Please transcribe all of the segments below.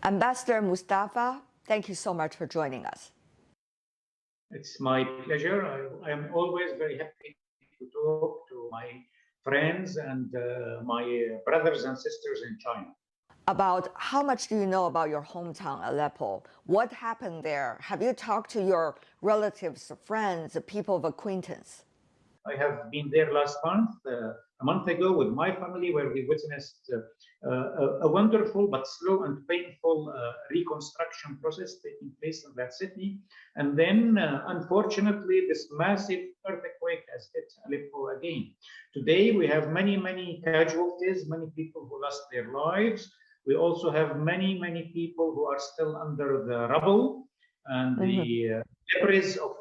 Ambassador Moustapha, thank you so much for joining us. It's my pleasure. I am always very happy to talk to my friends and my brothers and sisters in China. About how much do you know about your hometown, Aleppo? What happened there? Have you talked to your relatives, friends, people of acquaintance? I have been there last month, a month ago, with my family, where we witnessed a wonderful but slow and painful reconstruction process taking place in that city. And then, unfortunately, this massive earthquake has hit Aleppo again. Today, we have many casualties, many people who lost their lives. We also have many people who are still under the rubble and the debris of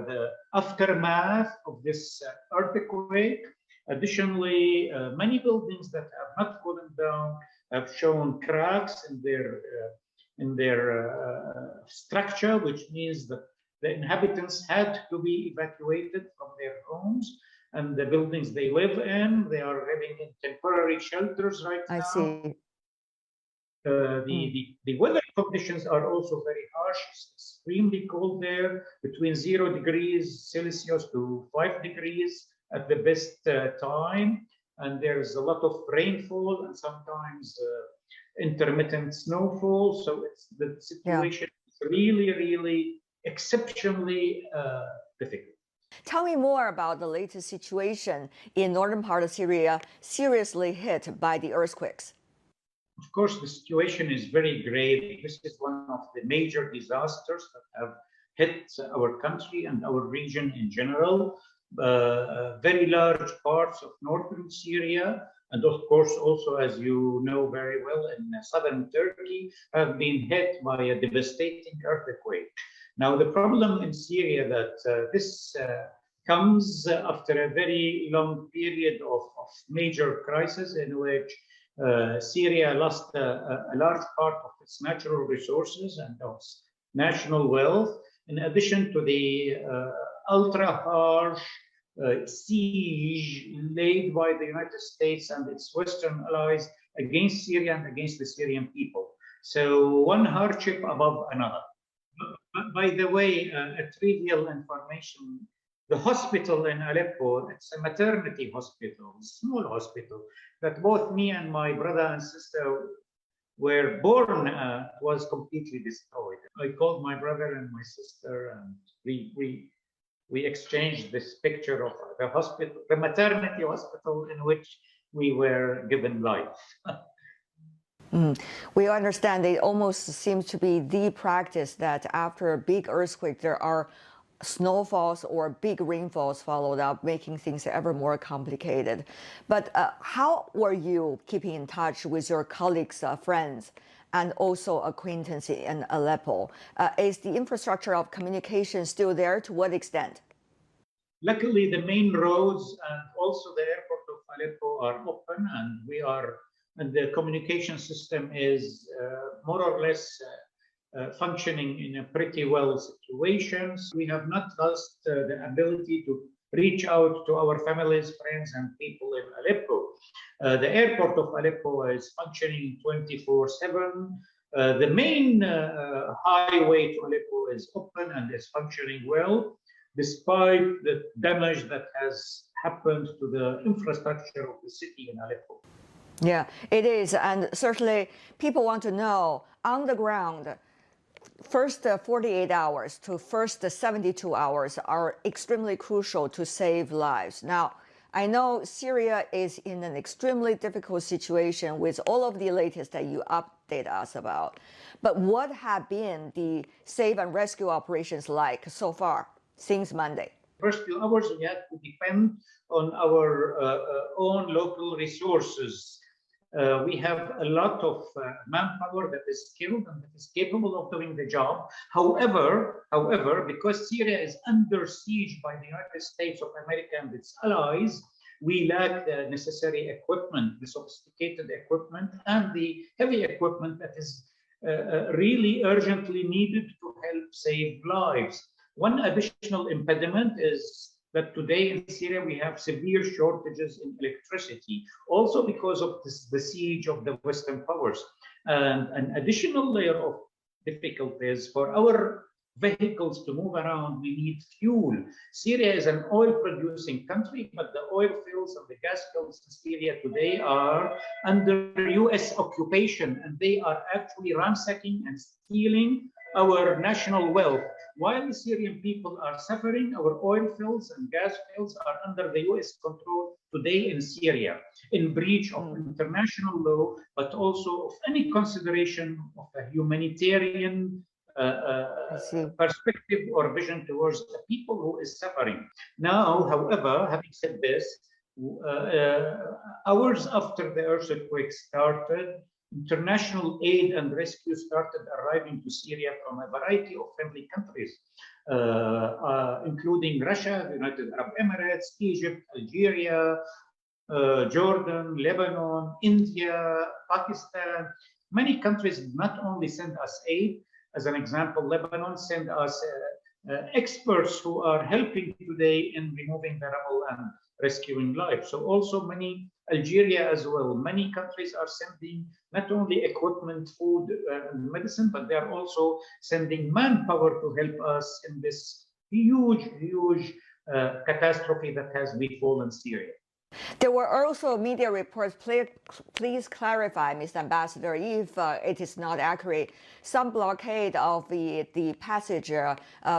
the aftermath of this earthquake. Additionally, many buildings that have not fallen down have shown cracks in their structure, which means that the inhabitants had to be evacuated from their homes and the buildings they live in. They are living in temporary shelters right now. I see. The weather conditions are also very harsh. It's extremely cold there, between 0 degrees Celsius to 5 degrees at the best time. And there's a lot of rainfall and sometimes intermittent snowfall. So the situation is really exceptionally difficult. Tell me more about the latest situation in northern part of Syria, seriously hit by the earthquakes. Of course, the situation is very grave. This is one of the major disasters that have hit our country and our region in general. Very large parts of northern Syria, and of course also, as you know very well, in southern Turkey, have been hit by a devastating earthquake. Now, the problem in Syria that this comes after a very long period of major crisis in which Syria lost a large part of its natural resources and of its national wealth, in addition to the ultra-harsh siege laid by the United States and its Western allies against Syria and against the Syrian people. So one hardship above another. By the way, a trivial information, the hospital in Aleppo, it's a maternity hospital, a small hospital, that both me and my brother and sister were born at, was completely destroyed. I called my brother and my sister, and we exchanged this picture of the hospital, the maternity hospital in which we were given life. We understand it almost seems to be the practice that after a big earthquake, there are snowfalls or big rainfalls followed up, making things ever more complicated. But how were you keeping in touch with your colleagues, friends, and also acquaintances in Aleppo? Is the infrastructure of communication still there? To what extent? Luckily, the main roads and also the airport of Aleppo are open, and the communication system is more or less functioning in a pretty well situation. We have not lost the ability to reach out to our families, friends, and people in Aleppo. The airport of Aleppo is functioning 24/7. The main highway to Aleppo is open and is functioning well, despite the damage that has happened to the infrastructure of the city in Aleppo. Yeah, it is. And certainly people want to know on the ground, first 48 hours to first 72 hours are extremely crucial to save lives. Now, I know Syria is in an extremely difficult situation with all of the latest that you update us about. But what have been the save and rescue operations like so far since Monday? First few hours, we had to depend on our own local resources. We have a lot of manpower that is skilled and that is capable of doing the job. However, because Syria is under siege by the United States of America and its allies, we lack the necessary equipment, the sophisticated equipment, and the heavy equipment that is really urgently needed to help save lives. One additional impediment is that today in Syria we have severe shortages in electricity, also because of the siege of the Western powers. And an additional layer of difficulties for our vehicles to move around, we need fuel. Syria is an oil-producing country, but the oil fields and the gas fields in Syria today are under US occupation, and they are actually ransacking and stealing our national wealth. While the Syrian people are suffering, our oil fields and gas fields are under the US control today in Syria, in breach of international law, but also of any consideration of a humanitarian perspective or vision towards the people who is suffering. Now, however, having said this, hours after the earthquake started, international aid and rescue started arriving to Syria from a variety of friendly countries, including Russia, the United Arab Emirates, Egypt, Algeria, Jordan, Lebanon, India, Pakistan. Many countries not only send us aid. As an example, Lebanon sent us experts who are helping today in removing the rubble and rescuing lives. So also many, Algeria as well, many countries are sending not only equipment, food, and medicine, but they are also sending manpower to help us in this huge catastrophe that has befallen Syria. There were also media reports. Please clarify, Mr. Ambassador, if it is not accurate. Some blockade of the passage,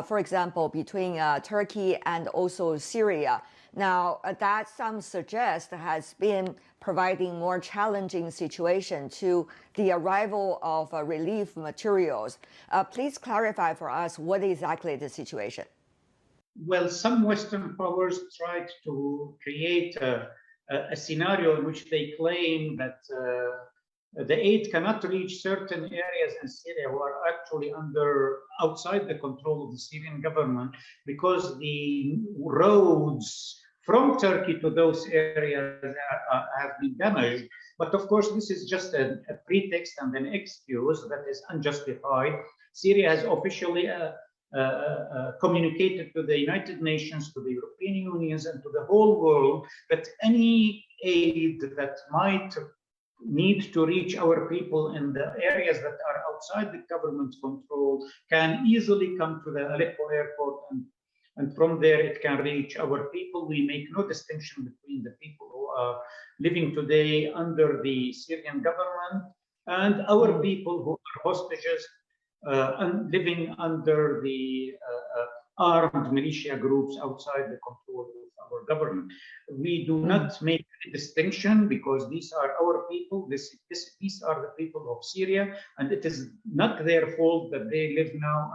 for example, between Turkey and also Syria. Now, that some suggest has been providing more challenging situation to the arrival of relief materials. Please clarify for us what exactly the situation. Well, some Western powers tried to create a scenario in which they claim that the aid cannot reach certain areas in Syria who are actually outside the control of the Syrian government, because the roads from Turkey to those areas have been damaged. But of course, this is just a pretext and an excuse that is unjustified. Syria has officially communicated to the United Nations, to the European Union, and to the whole world that any aid that might need to reach our people in the areas that are outside the government's control can easily come to the Aleppo airport, and from there it can reach our people. We make no distinction between the people who are living today under the Syrian government and our people who are hostages and living under the armed militia groups outside the control of our government. We do not make a distinction, because these are our people. These are the people of Syria, and it is not their fault that they live now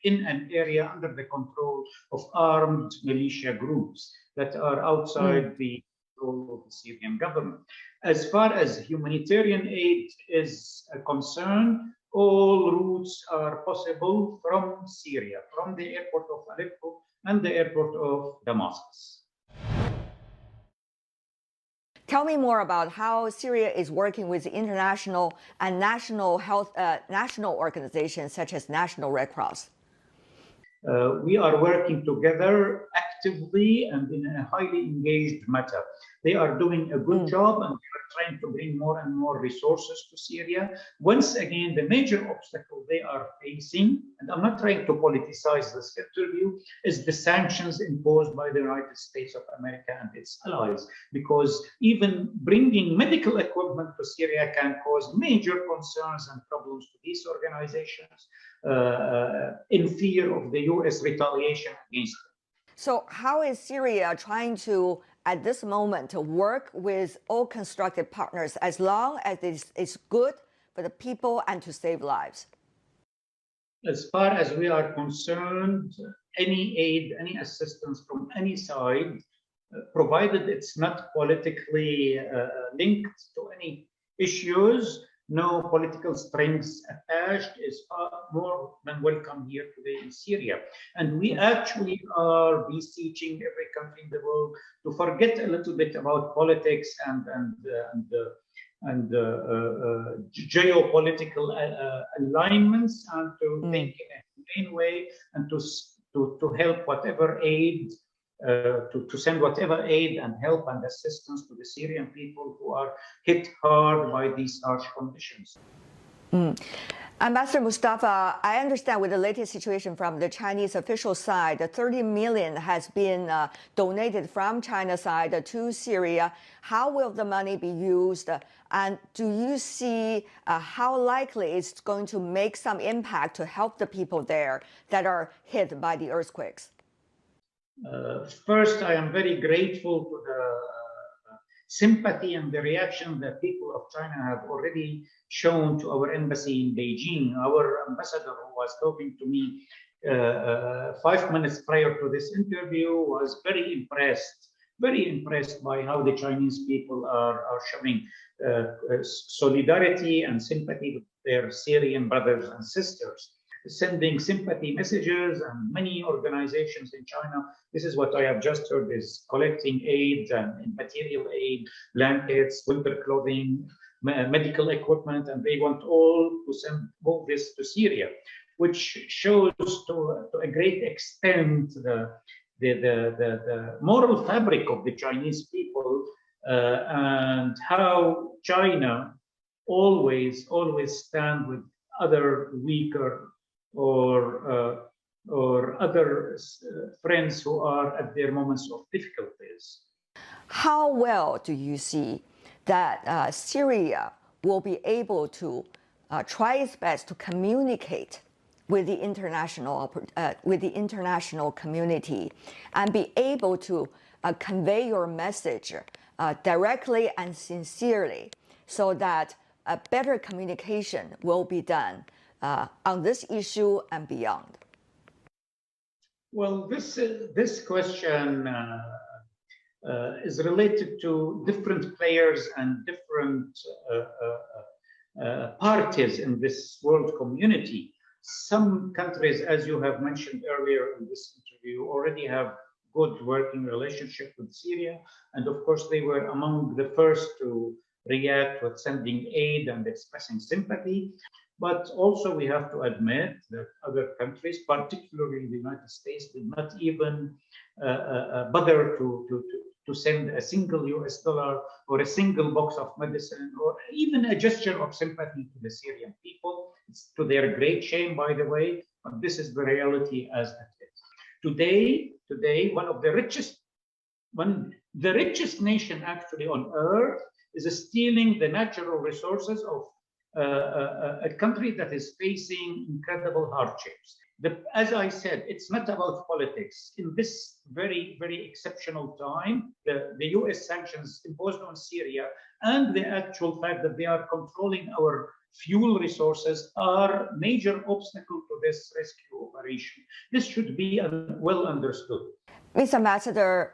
in an area under the control of armed militia groups that are outside the control of the Syrian government. As far as humanitarian aid is concerned, all routes are possible from Syria, from the airport of Aleppo and the airport of Damascus. Tell me more about how Syria is working with international and national national organizations such as National Red Cross. We are working together actively and in a highly engaged manner. They are doing a good job, and we are trying to bring more and more resources to Syria. Once again, the major obstacle they are facing, and I'm not trying to politicize this interview, is the sanctions imposed by the United States of America and its allies, because even bringing medical equipment to Syria can cause major concerns and problems to these organizations in fear of the US retaliation against them. So how is Syria trying to, at this moment, to work with all constructive partners as long as it's good for the people and to save lives? As far as we are concerned, any aid, any assistance from any side, provided it's not politically linked to any issues, no political strings attached, is far more than welcome here today in Syria. And we actually are beseeching every country in the world to forget a little bit about politics and geopolitical alignments, and to think in a humane way, and to help whatever aid to send whatever aid and help and assistance to the Syrian people who are hit hard by these harsh conditions. Ambassador Moustapha, I understand with the latest situation from the Chinese official side, 30 million has been donated from China's side to Syria. How will the money be used? And do you see how likely it's going to make some impact to help the people there that are hit by the earthquakes? First, I am very grateful to the sympathy and the reaction that people of China have already shown to our embassy in Beijing. Our ambassador, who was talking to me 5 minutes prior to this interview, was very impressed by how the Chinese people are showing solidarity and sympathy with their Syrian brothers and sisters, sending sympathy messages, and many organizations in China, this is what I have just heard, is collecting aid and material aid, blankets, winter clothing, medical equipment, and they want all to send all this to Syria, which shows to a great extent the moral fabric of the Chinese people, and how China always stand with other weaker or other friends who are at their moments of difficulties. How well do you see that Syria will be able to try its best to communicate with the international community and be able to convey your message directly and sincerely, so that a better communication will be done on this issue and beyond? Well, this question is related to different players and different parties in this world community. Some countries, as you have mentioned earlier in this interview, already have good working relationship with Syria, and of course they were among the first to react with sending aid and expressing sympathy. But also we have to admit that other countries, particularly the United States, did not even bother to send a single US dollar or a single box of medicine or even a gesture of sympathy to the Syrian people. It's to their great shame, by the way, but this is the reality as it is. Today, the richest nation actually on earth is stealing the natural resources of a country that is facing incredible hardships. As I said, it's not about politics. In this very, very exceptional time, the US sanctions imposed on Syria and the actual fact that they are controlling our fuel resources are major obstacle to this rescue operation. This should be well understood. Mr. Ambassador,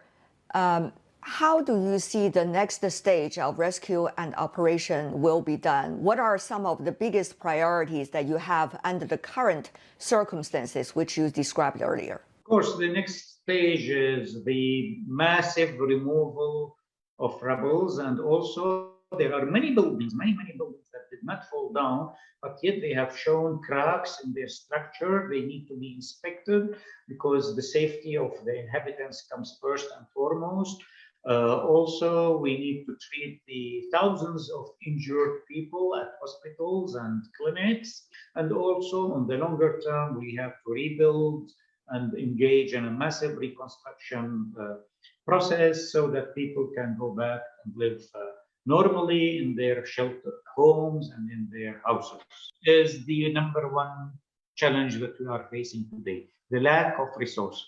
how do you see the next stage of rescue and operation will be done? What are some of the biggest priorities that you have under the current circumstances, which you described earlier? Of course, the next stage is the massive removal of rubble, and also there are many buildings that did not fall down, but yet they have shown cracks in their structure. They need to be inspected because the safety of the inhabitants comes first and foremost. Also, we need to treat the thousands of injured people at hospitals and clinics. And also, on the longer term, we have to rebuild and engage in a massive reconstruction process so that people can go back and live normally in their sheltered homes and in their houses. Is the number one challenge that we are facing today, the lack of resources.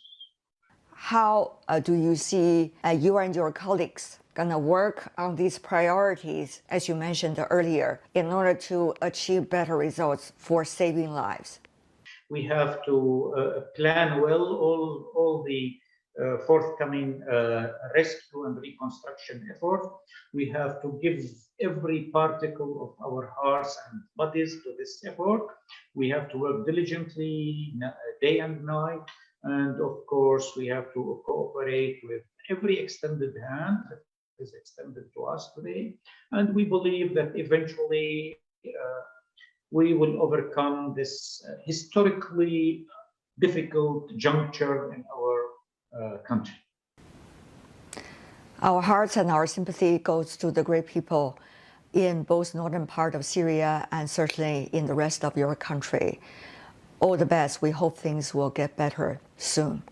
How do you see you and your colleagues going to work on these priorities, as you mentioned earlier, in order to achieve better results for saving lives? We have to plan well all the forthcoming rescue and reconstruction effort. We have to give every particle of our hearts and bodies to this effort. We have to work diligently day and night. And of course, we have to cooperate with every extended hand that is extended to us today. And we believe that eventually we will overcome this historically difficult juncture in our country. Our hearts and our sympathy goes to the great people in both northern part of Syria and certainly in the rest of your country. All the best. We hope things will get better soon.